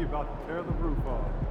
Simi about to tear the roof off.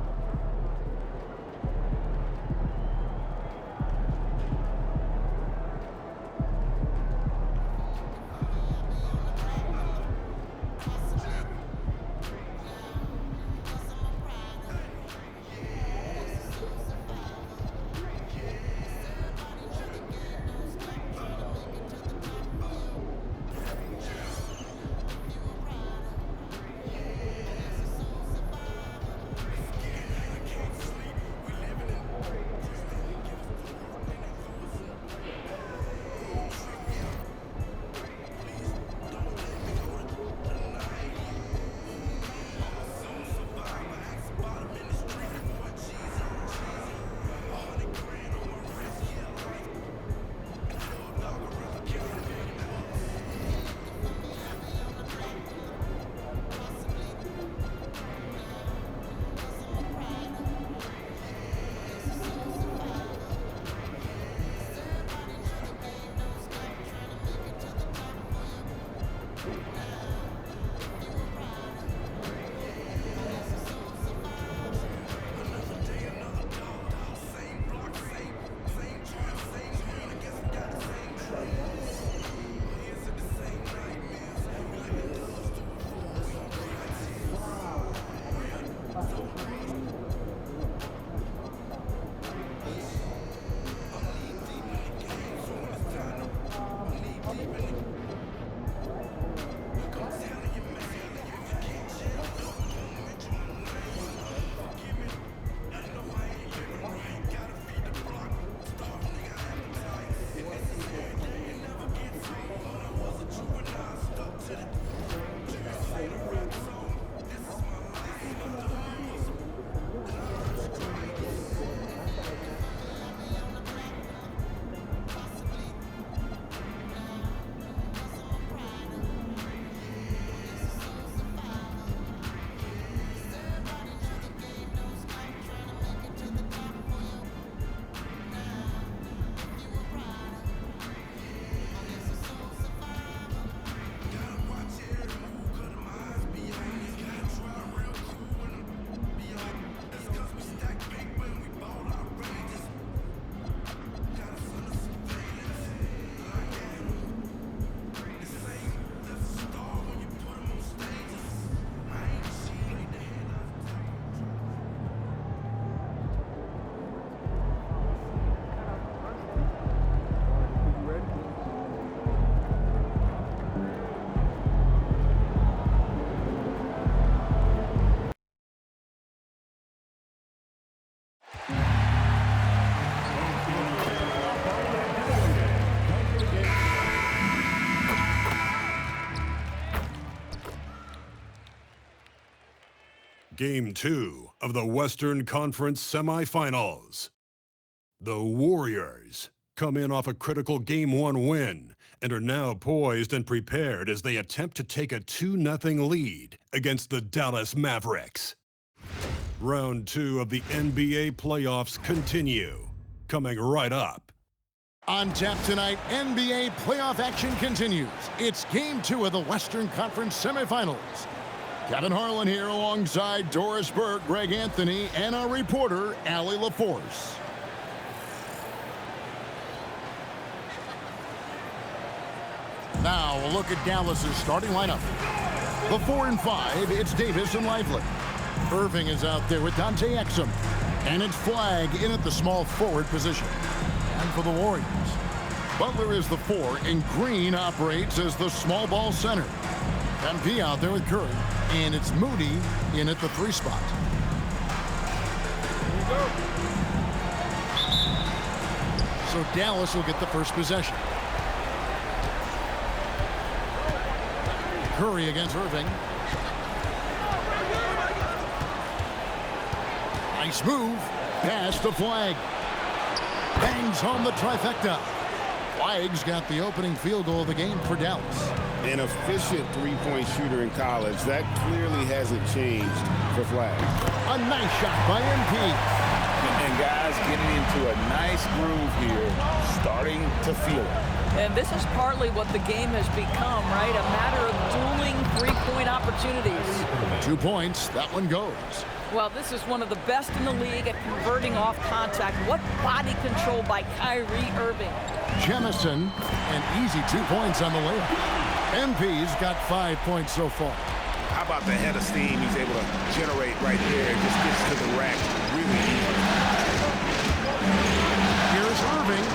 Game 2 of the Western Conference semifinals. The Warriors come in off a critical Game 1 win and are now poised and prepared as they attempt to take a 2-0 lead against the Dallas Mavericks. Round 2 of the NBA playoffs continue, coming right up. On tap tonight, NBA playoff action continues. It's Game 2 of the Western Conference semifinals. Kevin Harlan here alongside Doris Burke, Greg Anthony, and our reporter, Allie LaForce. Now, a look at Dallas's starting lineup. The 4 and 5, it's Davis and Lively. Irving is out there with Dante Exum. And it's Flagg in at the small forward position. And for the Warriors, Butler is the 4, and Green operates as the small ball center. MP out there with Curry, and it's Moody in at the 3 spot. Here we go. So Dallas will get the first possession. Curry against Irving. Nice move. Pass to Flagg. Bangs home the trifecta. Flagg's got the opening field goal of the game for Dallas. An efficient three-point shooter in college. That clearly hasn't changed for Flagg. A nice shot by MP. And guys getting into a nice groove here, starting to feel it. And this is partly what the game has become, right? A matter of dueling three-point opportunities. 2 points. That one goes. Well, this is one of the best in the league at converting off contact. What body control by Kyrie Irving. Jemison, an easy 2 points on the layup. MP's got 5 points so far. How about the head of steam he's able to generate right there? Just gets to the rack really easy. Here's Irving.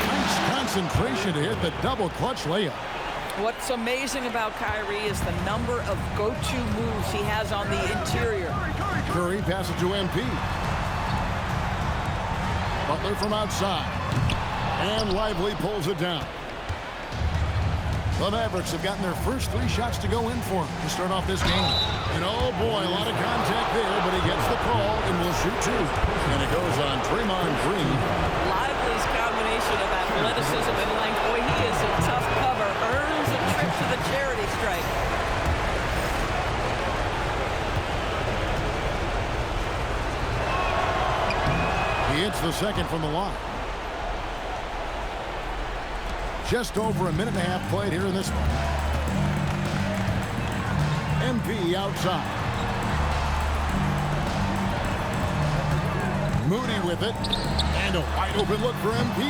Nice concentration to hit the double clutch layup. What's amazing about Kyrie is the number of go-to moves he has on the interior. Curry passes to MP. Butler from outside. And Lively pulls it down. The Mavericks have gotten their first 3 shots to go in for him to start off this game. And oh boy, a lot of contact there, but he gets the call and will shoot 2. And it goes on Draymond Green. Lively's combination of athleticism and length. Boy, he is a tough cover. Earns a trip to the charity stripe. He hits the second from the line. Just over a minute and a half played here in this one. MP outside. Moody with it. And a wide open look for MP.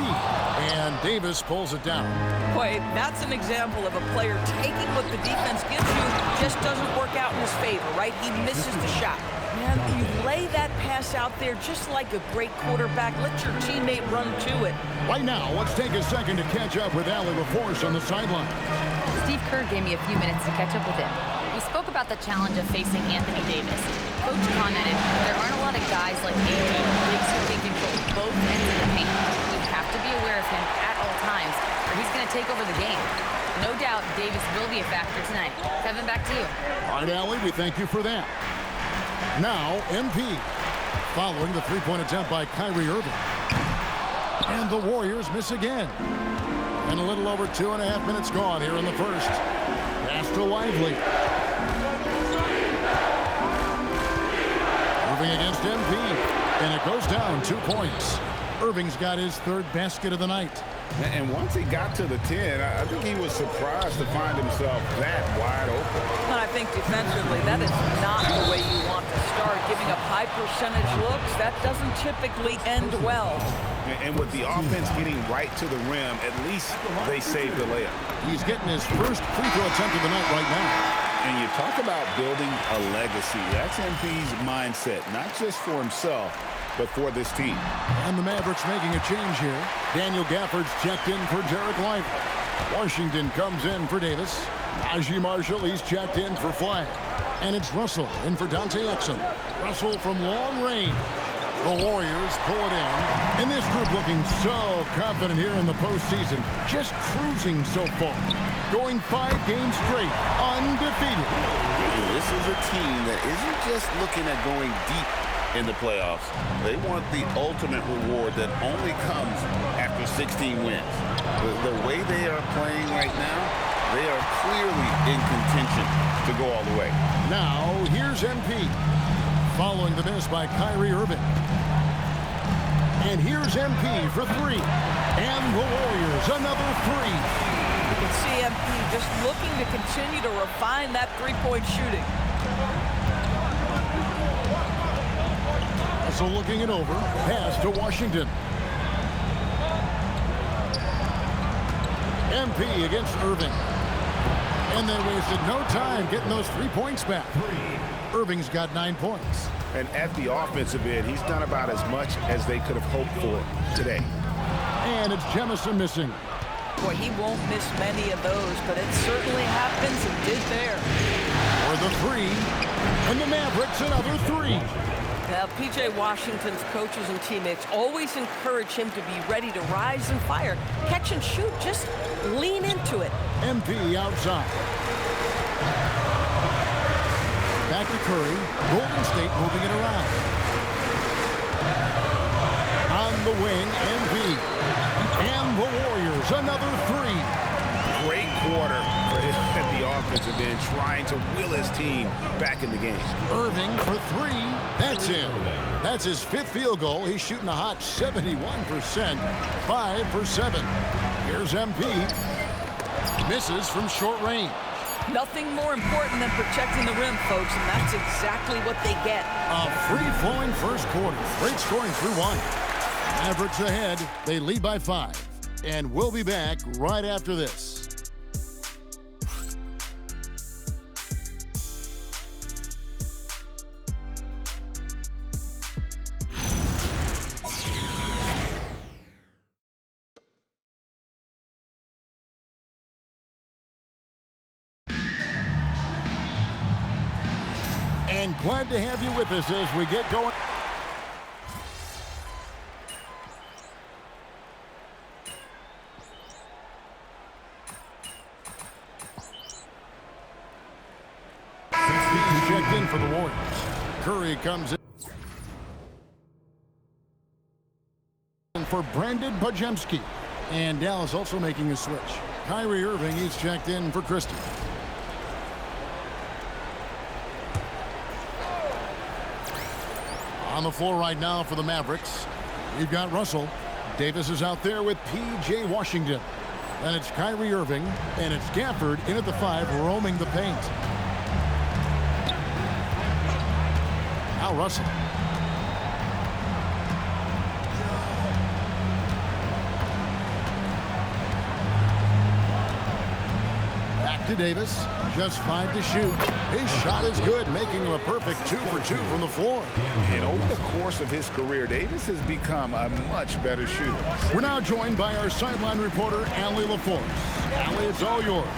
And Davis pulls it down. Boy, that's an example of a player taking what the defense gives you, just doesn't work out in his favor, right? He misses the shot. Man, you lay that pass out there just like a great quarterback. Let your teammate run to it. Right now, let's take a second to catch up with Allie LaForce on the sideline. Steve Kerr gave me a few minutes to catch up with him. We spoke about the challenge of facing Anthony Davis. Coach commented, there aren't a lot of guys like AD bigs who can control both ends of the paint. We have to be aware of him at all times, or he's going to take over the game. No doubt Davis will be a factor tonight. Kevin, back to you. All right, Allie, we thank you for that. Now, MP, following the three-point attempt by Kyrie Irving. And the Warriors miss again. And a little over 2.5 minutes gone here in the first. Pass to Lively. Irving against MP. And it goes down 2 points. Irving's got his 3rd basket of the night. And once he got to the 10, I think he was surprised to find himself that wide open. And I think defensively, that is not the way you want to start. Giving up high percentage looks, that doesn't typically end well. And with the offense getting right to the rim, at least they saved the layup. He's getting his first free throw attempt of the night right now. And you talk about building a legacy. That's MP's mindset, not just for himself, but for this team. And the Mavericks making a change here. Daniel Gafford's checked in for Derek Lively. Washington comes in for Davis. Najee Marshall, he's checked in for Flag. And it's Russell in for Dante Exum. Russell from long range. The Warriors pull it in. And this group looking so confident here in the postseason. Just cruising so far. Going 5 games straight. Undefeated. This is a team that isn't just looking at going deep in the playoffs. They want the ultimate reward that only comes after 16 wins. The way they are playing right now, they are clearly in contention to go all the way. Now, here's MP. Following the miss by Kyrie Irving. And here's MP for 3. And the Warriors, another 3. You can see MP just looking to continue to refine that three-point shooting. So looking it over, pass to Washington. MP against Irving. And they wasted no time getting those 3 points back. Irving's got 9 points. And at the offensive end, he's done about as much as they could have hoped for today. And it's Jemison missing. Boy, he won't miss many of those, but it certainly happens and did there. For the 3. And the Mavericks another 3. Now, P.J. Washington's coaches and teammates always encourage him to be ready to rise and fire. Catch and shoot, just lean into it. MP outside. Back to Curry. Golden State moving it around. On the wing, MP. And the Warriors, another 3. Great quarter for him at the offensive end, trying to will his team back in the game. Irving for 3. That's in. That's his 5th field goal. He's shooting a hot 71%. 5 for 7. Here's MP. Misses from short range. Nothing more important than protecting the rim, folks, and that's exactly what they get. A free-flowing first quarter. Great scoring through one. Mavericks ahead. They lead by 5. And we'll be back right after this. And glad to have you with us as we get going. He's checked in for the Warriors. Curry comes in for Brandon Bajemski. And Dallas also making a switch. Kyrie Irving, he's checked in for Christie. On the floor right now for the Mavericks, we've got Russell. Davis is out there with P.J. Washington. Then it's Kyrie Irving, and it's Gafford in at the 5, roaming the paint. Now Russell. Back to Davis. Just 5 to shoot. His shot is good, making him a perfect 2 for 2 from the floor. And over the course of his career, Davis has become a much better shooter. We're now joined by our sideline reporter, Allie LaForce. Allie, it's all yours.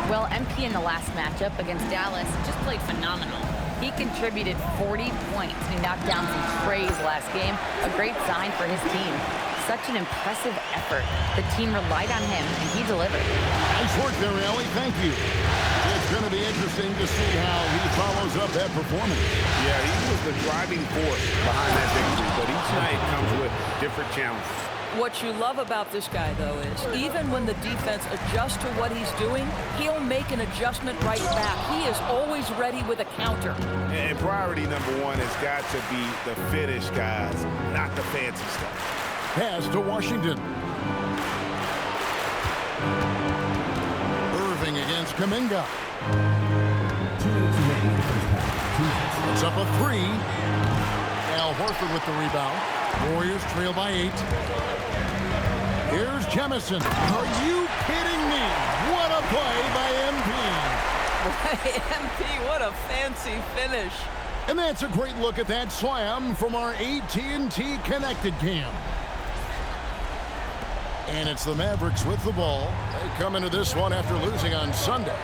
Well, MP in the last matchup against Dallas just played phenomenal. He contributed 40 points. He knocked down some trays last game. A great sign for his team. Such an impressive effort. The team relied on him, and he delivered. Nice work there, Allie. Thank you. It's going to be interesting to see how he follows up that performance. Yeah, he was the driving force behind that victory, but each night comes with different challenges. What you love about this guy, though, is even when the defense adjusts to what he's doing, he'll make an adjustment right back. He is always ready with a counter. And priority number one has got to be the finish, guys, not the fancy stuff. Pass to Washington. Irving against Kuminga. It's up a 3. Al Horford with the rebound. Warriors trail by 8. Here's Jemison. Are you kidding me? What a play by MP. MP, what a fancy finish. And that's a great look at that slam from our AT&T Connected Cam. And it's the Mavericks with the ball. They come into this one after losing on Sunday.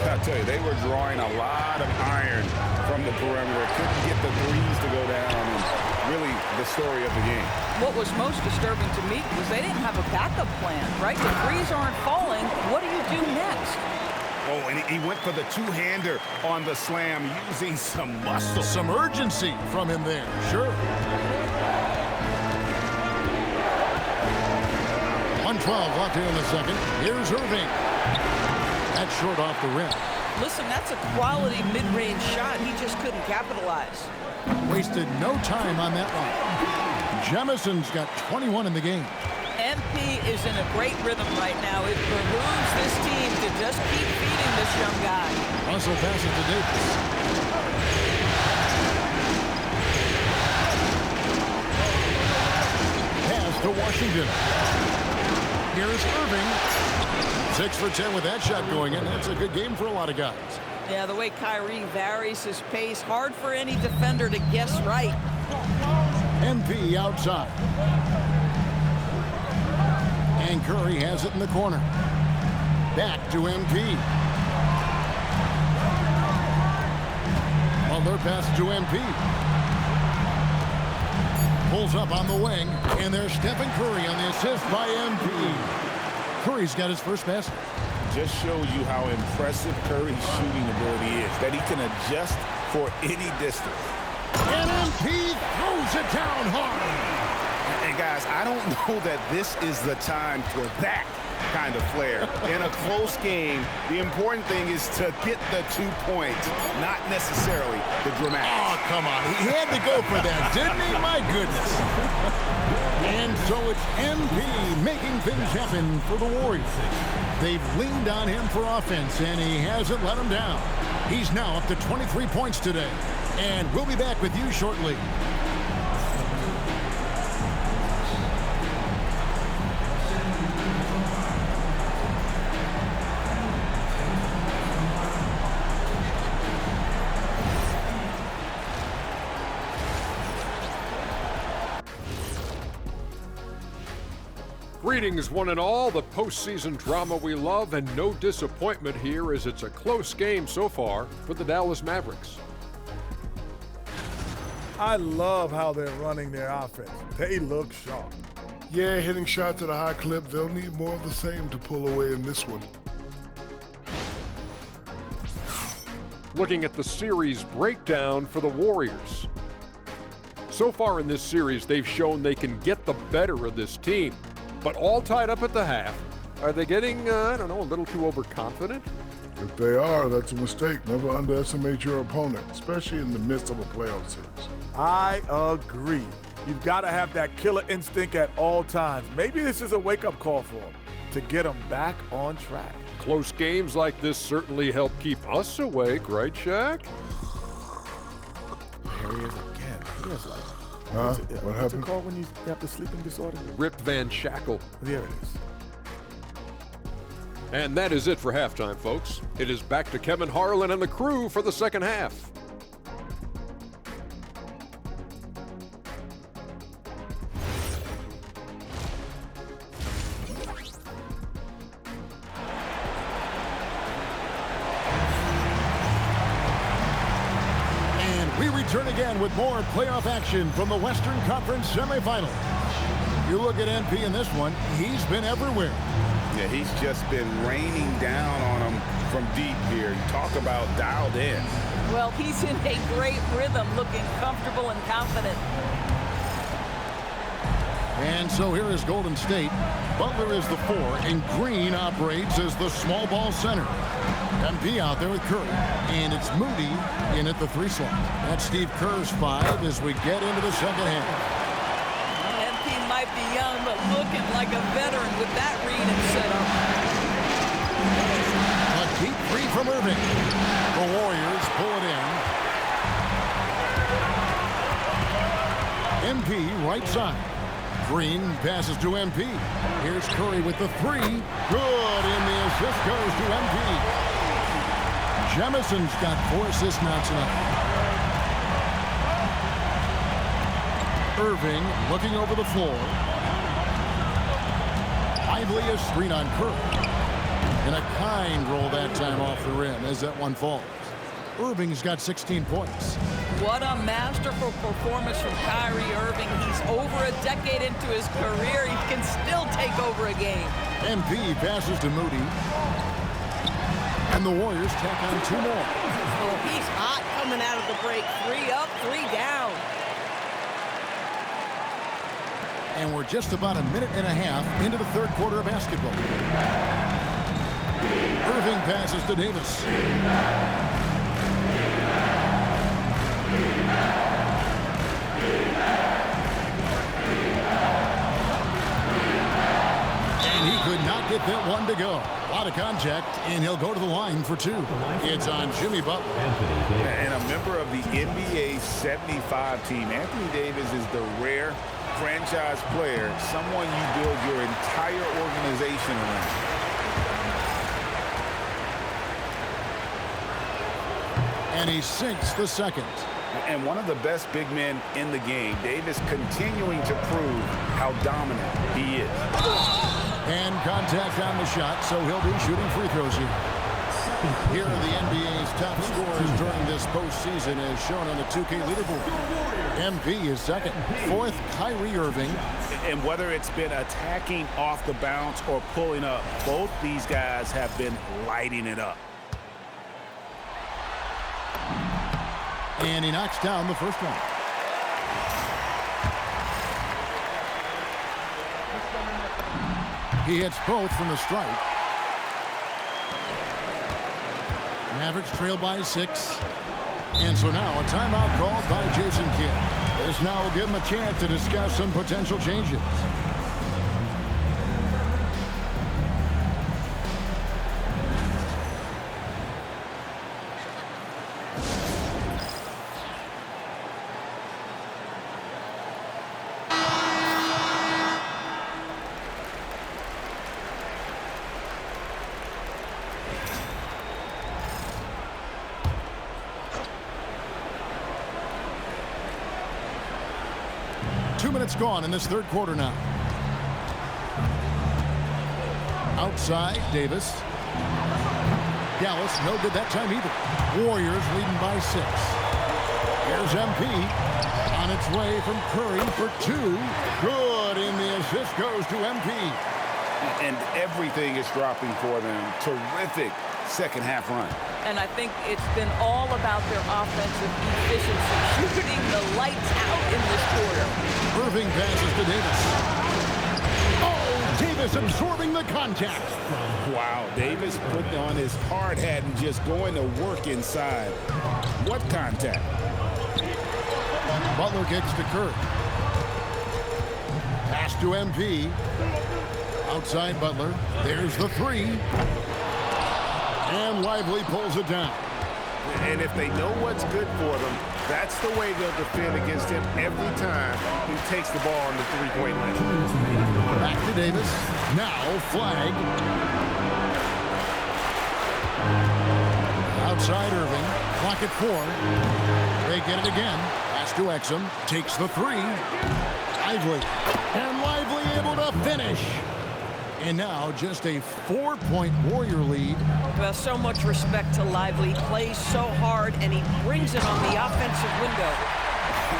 I tell you, they were drawing a lot of iron from the perimeter. Couldn't get the threes to go down. And really the story of the game. What was most disturbing to me was they didn't have a backup plan, right? The threes aren't falling. What do you do next? Oh, and he went for the two-hander on the slam, using some muscle. Some urgency from him there, sure. 1:12 left here in the second. Here's Irving. That's short off the rim. Listen, that's a quality mid-range shot. He just couldn't capitalize. Wasted no time on that one. Jemison's got 21 in the game. MP is in a great rhythm right now. It behooves this team to just keep feeding this young guy. Russell passes to Davis. Pass to Washington. Here's Irving. 6 for 10 with that shot going in. That's a good game for a lot of guys. Yeah, the way Kyrie varies his pace, hard for any defender to guess right. MP outside. And Curry has it in the corner. Back to MP. Butler pass to MP. Pulls up on the wing, and there's Stephen Curry on the assist by MP. Curry's got his first basket. Just shows you how impressive Curry's shooting ability is, that he can adjust for any distance. And MP throws it down hard. And guys, I don't know that this is the time for that. kind of flair. In a close game, the important thing is to get the 2 points, not necessarily the dramatics. Oh, come on. He had to go for that, didn't he? My goodness. And so it's MP making things happen for the Warriors. They've leaned on him for offense, and he hasn't let them down. He's now up to 23 points today. And we'll be back with you shortly. Greetings, one and all. The postseason drama we love, and no disappointment here as it's a close game so far for the Dallas Mavericks. I love how they're running their offense. They look sharp. Yeah, hitting shots at a high clip. They'll need more of the same to pull away in this one. Looking at the series breakdown for the Warriors. So far in this series, they've shown they can get the better of this team, but all tied up at the half. Are they getting, I don't know, a little too overconfident? If they are, that's a mistake. Never underestimate your opponent, especially in the midst of a playoff series. I agree. You've got to have that killer instinct at all times. Maybe this is a wake-up call for them to get them back on track. Close games like this certainly help keep us awake, right, Shaq? There he is again. He is like, Huh? what's What it happened? called when you have the sleeping disorder? Rip Van Shackle. There it is. And that is it for halftime, folks. It is back to Kevin Harlan and the crew for the second half. And we return again with more playoff action from the Western Conference semifinals. You look at MP in this one, he's been everywhere. Yeah, he's just been raining down on them from deep here. You talk about dialed in. Well, he's in a great rhythm, looking comfortable and confident. And so here is Golden State. Butler is the 4, and Green operates as the small ball center. MP out there with Curry, and it's Moody in at the 3 slot. That's Steve Kerr's 5 as we get into the second half. MP might be young, but looking like a veteran with that read and setup. A deep 3 from Irving. The Warriors pull it in. MP right side. Green passes to MP. Here's Curry with the 3. Good, and the assist goes to MP. Jemison's got 4 assists, not tonight. Irving looking over the floor. Lively a screen on Curry. And a kind roll that time off the rim as that one falls. Irving's got 16 points. What a masterful performance from Kyrie Irving. He's over a decade into his career. He can still take over a game. MP passes to Moody. And the Warriors tack on 2 more. Oh, he's hot coming out of the break. 3 up, 3 down. And we're just about a minute and a half into the third quarter of basketball. Irving passes to Davis. And he could not get that one to go. A lot of contact, and he'll go to the line for 2. It's on Jimmy Butler. And a member of the NBA 75 team, Anthony Davis is the rare franchise player, someone you build your entire organization around. And he sinks the second. And one of the best big men in the game, Davis continuing to prove how dominant he is. And contact on the shot, so he'll be shooting free throws here. Here are the NBA's top scorers during this postseason as shown on the 2K leaderboard. MP is second. 4th, Kyrie Irving. And whether it's been attacking off the bounce or pulling up, both these guys have been lighting it up. And he knocks down the first one. He hits both from the stripe. Mavericks trail by 6. And so now a timeout called by Jason Kidd. This now will give him a chance to discuss some potential changes. Gone in this third quarter now. Outside, Davis. Dallas, no good that time either. Warriors leading by 6. Here's MP. On its way from Curry for 2. Good, and the assist goes to MP. And everything is dropping for them. Terrific second half run. And I think it's been all about their offensive efficiency, shooting the lights out in this quarter. Irving passes to Davis. Oh, Davis absorbing the contact. Wow, Davis putting on his hard hat and just going to work inside. What contact? Butler kicks to Curry. Pass to MP. Outside Butler. There's the 3. And Lively pulls it down. And if they know what's good for them, that's the way they'll defend against him every time he takes the ball on the three-point line. Back to Davis. Now flag. Outside Irving. Clock at 4. They get it again. Pass to Exum. Takes the 3. Lively. And Lively able to finish. And now just a 4-point Warrior lead. Well, so much respect to Lively. He plays so hard, and he brings it on the offensive window.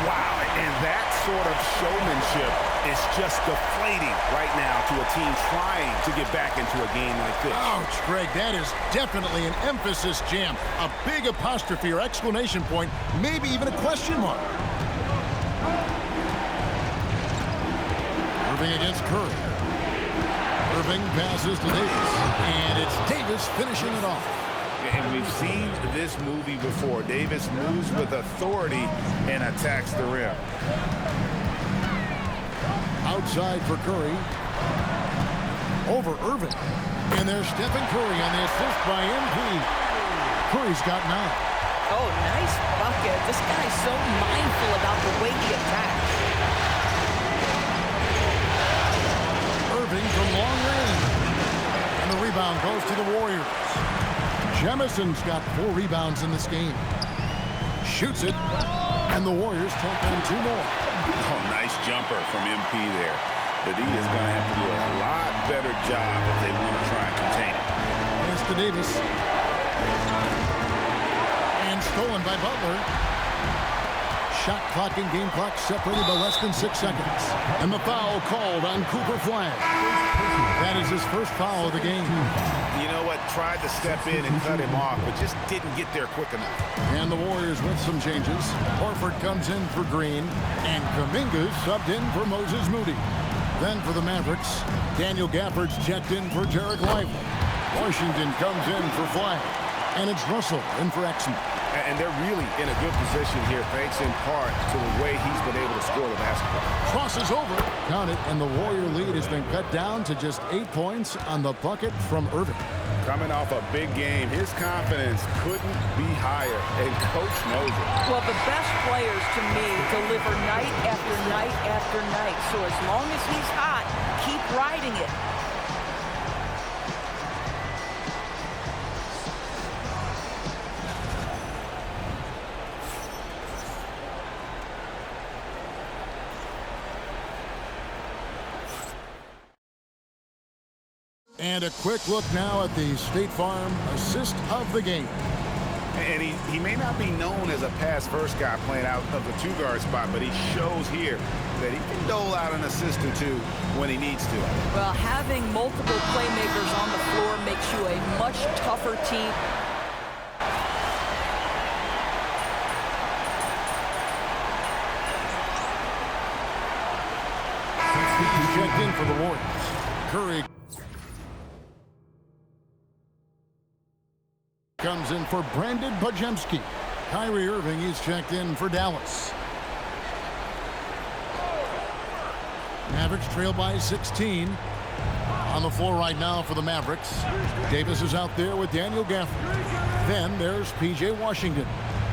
Wow, and that sort of showmanship is just deflating right now to a team trying to get back into a game like this. Ouch, Greg, that is definitely an emphasis jam. A big apostrophe or exclamation point, maybe even a question mark. Irving against Curry. Irving passes to Davis, and it's Davis finishing it off. And we've seen this movie before. Davis moves with authority and attacks the rim. Outside for Curry. Over Irving. And there's Stephen Curry on the assist by MP. Curry's got 9. Oh, nice bucket. This guy's so mindful about the way he attacks. Irving from long range. And the rebound goes to the Warriors. Jemison's got 4 rebounds in this game. Shoots it. And the Warriors take on 2 more. Oh, nice jumper from MP there. But he is going to have to do a lot better job if they want to try and contain it. Pass to Davis. And stolen by Butler. Shot clock and game clock separated by less than 6 seconds. And the foul called on Cooper Flag. That is his first foul of the game. You know what? Tried to step in and cut him off, but just didn't get there quick enough. And the Warriors with some changes. Horford comes in for Green. And Kuminga's subbed in for Moses Moody. Then for the Mavericks, Daniel Gafford's checked in for Derek Lively. Washington comes in for Flag. And it's Russell in for Exum. And they're really in a good position here, thanks in part to the way he's been able to score the basketball. Crosses over. Count it, and the Warrior lead has been cut down to just 8 points on the bucket from Irving. Coming off a big game, his confidence couldn't be higher, and Coach knows it. Well, the best players, to me, deliver night after night after night. So as long as he's hot, keep riding it. And a quick look now at the State Farm assist of the game. And he may not be known as a pass-first guy playing out of the 2-guard spot, but he shows here that he can dole out an assist or 2 when he needs to. Well, having multiple playmakers on the floor makes you a much tougher team. Checked in for the Warriors. Curry comes in for Brandon Bajemski. Kyrie Irving, he's checked in for Dallas. Mavericks trail by 16. On the floor right now for the Mavericks. Davis is out there with Daniel Gafford. Then there's P.J. Washington.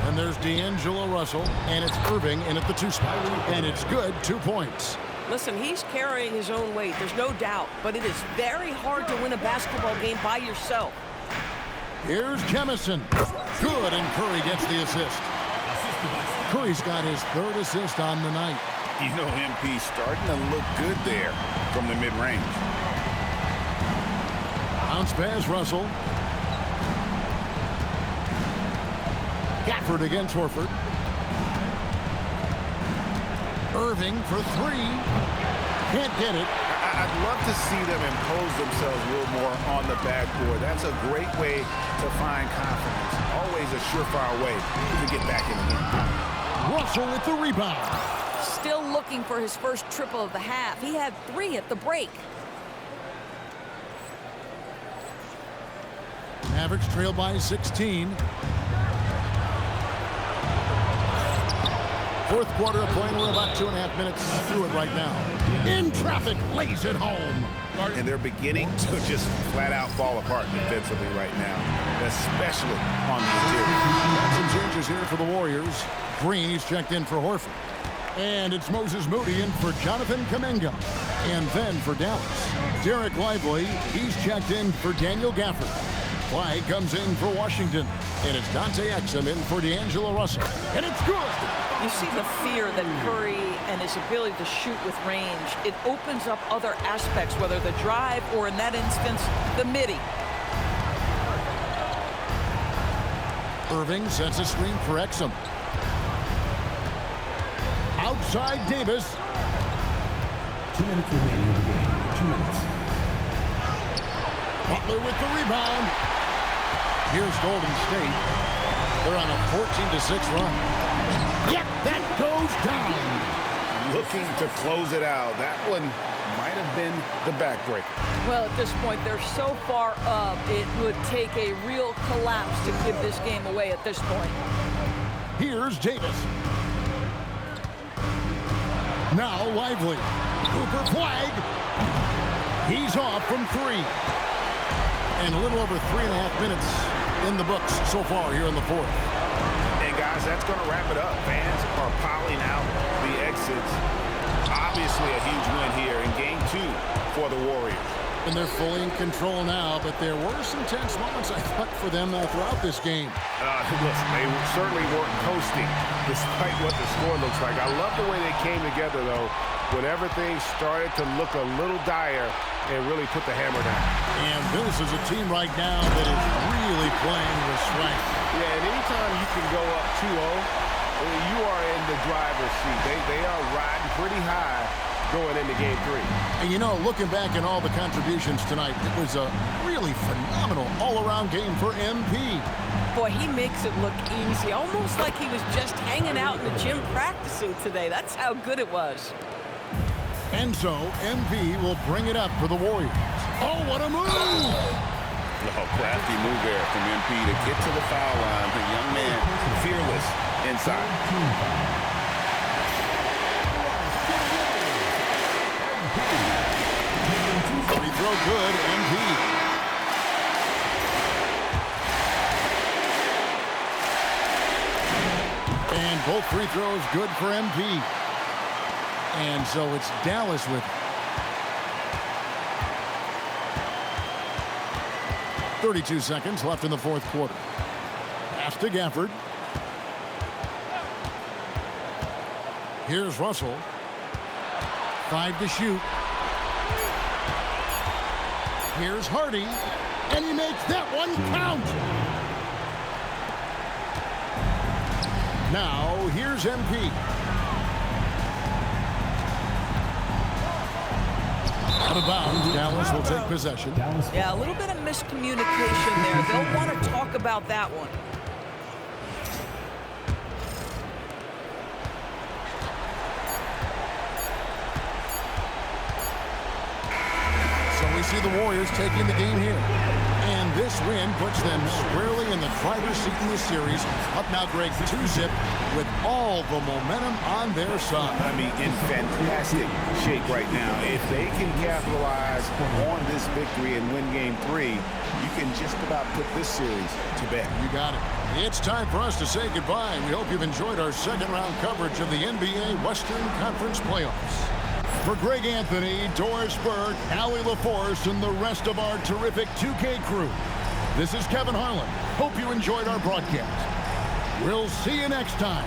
And there's D'Angelo Russell. And it's Irving in at the 2 spot. And it's good, 2 points. Listen, he's carrying his own weight. There's no doubt. But it is very hard to win a basketball game by yourself. Here's Jemison. Good, and Curry gets the assist. Curry's got his 3rd assist on the night. You know, MP starting to look good there from the mid-range. Bounce pass, Russell. Gafford against Horford. Irving for 3. Can't get it. I'd love to see them impose themselves a little more on the backboard. That's a great way to find confidence. Always a surefire way to get back in the game. Russell with the rebound. Still looking for his first triple of the half. He had 3 at the break. Mavericks trail by 16. 4th quarter of play. We're about 2.5 minutes through it right now. In traffic, lays it home. And they're beginning to just flat out fall apart defensively right now, especially on the interior. Got some changes here for the Warriors. Green, he's checked in for Horford. And it's Moses Moody in for Jonathan Kuminga. And then for Dallas, Derek Lively, he's checked in for Daniel Gafford. Flag comes in for Washington. And it's Dante Exum in for D'Angelo Russell. And it's good. You see the fear that Curry and his ability to shoot with range. It opens up other aspects, whether the drive or, in that instance, the midi. Irving sets a screen for Exum. Outside Davis. 2 minutes remaining in the game. 2 minutes. Butler with the rebound. Here's Golden State. They're on a 14-6 run. Yep, that goes down. Looking to close it out. That one might have been the backbreaker. Well, at this point, they're so far up, it would take a real collapse to give this game away at this point. Here's Davis. Now Lively. Cooper flag. He's off from 3. And a little over 3.5 minutes in the books so far here in the 4th. And guys, that's going to wrap it up. Fans are piling out the exits. Obviously a huge win here in Game 2 for the Warriors. And they're fully in control now, but there were some tense moments, I thought, for them throughout this game. Listen, they certainly weren't coasting despite what the score looks like. I love the way they came together, though, when everything started to look a little dire and really put the hammer down. And this is a team right now that is really playing with strength. Yeah, and anytime you can go up 2-0, you are in the driver's seat. They are riding pretty high going into Game 3. And you know, looking back at all the contributions tonight, it was a really phenomenal all-around game for MP. Boy, he makes it look easy, almost like he was just hanging out in the gym practicing today. That's how good it was. And so, MP will bring it up for the Warriors. Oh, what a move! Oh, crafty move there from MP to get to the foul line. The young man, fearless inside. Free throw good, MP. And both free throws good for MP. And so it's Dallas with it. 32 seconds left in the 4th quarter. Pass to Gafford. Here's Russell. 5 to shoot. Here's Hardy. And he makes that one count. Now, here's MP. Out of bounds, Dallas will take possession. Yeah, a little bit of miscommunication there. They'll want to talk about that one. So we see the Warriors taking the game here. And this win puts them squarely in the driver's seat in this series. Up now, Greg, 2-zip with all the momentum on their side. I mean, in fantastic shape right now. If they can capitalize on this victory and win Game 3, you can just about put this series to bed. You got it. It's time for us to say goodbye. We hope you've enjoyed our second-round coverage of the NBA Western Conference Playoffs. For Greg Anthony, Doris Burke, Allie LaForce, and the rest of our terrific 2K crew, this is Kevin Harlan. Hope you enjoyed our broadcast. We'll see you next time.